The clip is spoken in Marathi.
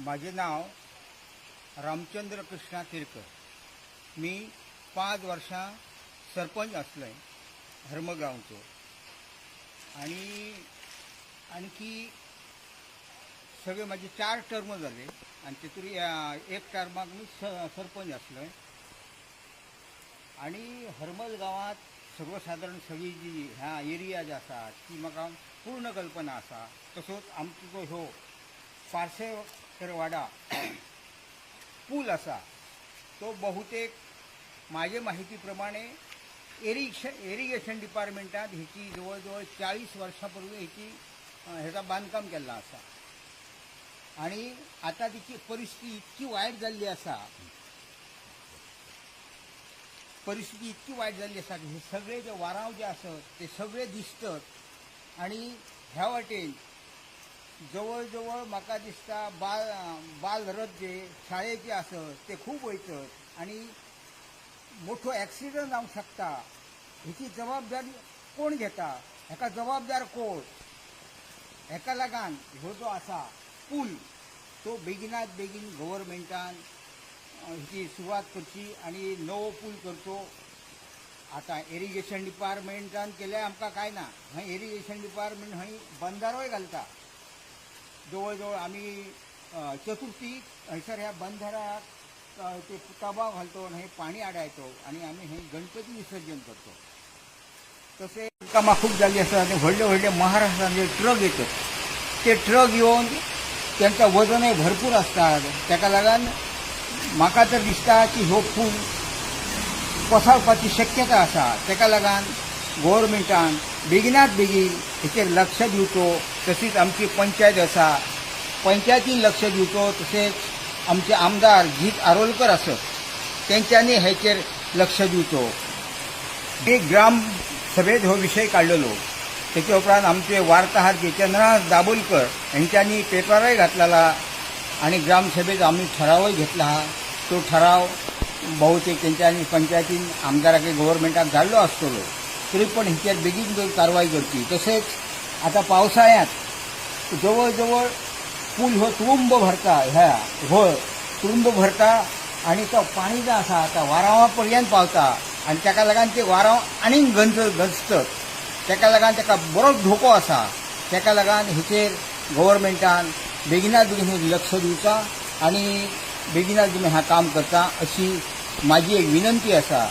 माझे नाव रामचंद्र कृष्णा तिरकर. मी 5 वर्षां सरपंच असलोय हरमगावचो. आणि आणखी सगळे माझे 4 टर्म झाले आणि तितून एक टर्माक मी सरपंच असलोय. आणि हरमल गावात सर्वसाधारण सगळी जी ह्या एरिया जे आसा ती म्हाका पूर्ण कल्पना आसा. तसोच आमचो जो ह्यो पार्सेकर वाडा पूल आसा तो बहुतेक माझे माहिती प्रमाणे एरिगेशन डिपार्टमेंटात हेची जवळ 40 वर्षांपूर्वी हेचा बांधकाम केल्लो आसा. आणि आता तिची परिस्थिती इतकी वायट जाल्ली आसा की हे सगळे जे वारांव जे आसत ते सगळे दिसतात. आणि ह्या वाटेन जवळ म्हाका दिसता बालरथ जे शाळेचे आसत ते खूब वयतात आणि मोठो ॲक्सिडंट जावंक शकता. हेची जबाबदारी कोण घेता, हेका जबाबदार कोण? हेका लागून ह्यो जो आसा पूल तो बेगिनात बेगीन गव्हर्मेंटान हेची सुरवात करची आणि नवो पूल करचो. आता इरिगेशन डिपार्टमेंटान केल्यार आमकां काय ना, हय इरिगेशन डिपार्टमेंट हय बंदारोय घालता. जवळ आमी चतुर्थीक हयसर ह्या बंधाराक ते तबाव घालतो आणि हे पाणी आडायतो आणि आम्ही हे गणपती विसर्जन करतो. तसेच कामां खूप जाल्ली आसा आणि व्हडले महाराष्ट्राचे ट्रक येतात. ते ट्रक येवन त्यांचं वजनय भरपूर असतात. ताका लागून म्हाका तर दिसता की हो पूल कोसळपाची शक्यता आसा. ताका लागून गव्हर्मेंटान बेगिनात बेगीन हेचेर लक्ष दिवचो. तशीच आमची पंचायत आसा, पंचायतीन लक्ष दिवचो. तसेच आमचे आमदार जीत आरोलकर आसत तेंच्यांनी हेचेर लक्ष दिवचो. एक ग्राम सभेत हो विषय काडलेलो. तेचे उपरांत आमचे वार्ताहर जितेंद्र दाबोलकर यांच्यानी पेपरय घातलेला आणि ग्रामसभेत आम्ही ठरावय घेतला हा. तो ठराव बहुतेक तेंच्यांनी पंचायतीन आमदाराक गव्हर्मेंटाक धाडलो आसतलो. तरी पण हेचेर बेगीन कारवाई करची. तसेच आता पावसाळ्यात जवळ पूल हो तुडुंब भरता, तुडुंब भरता आणि तो पाणी जो आसा आता वारांवा पर्यंत पावता आणि ताका लागून ते वारांव आनीक गंजतात. ताका लागून ताका बरोच धोको आसा. ताका लागून हेचेर गव्हर्मेंटान बेगिनात बेगीन लक्ष दिवचा आणि बेगिनात बेगीन हा काम करता अशी माझी एक विनंती आसा.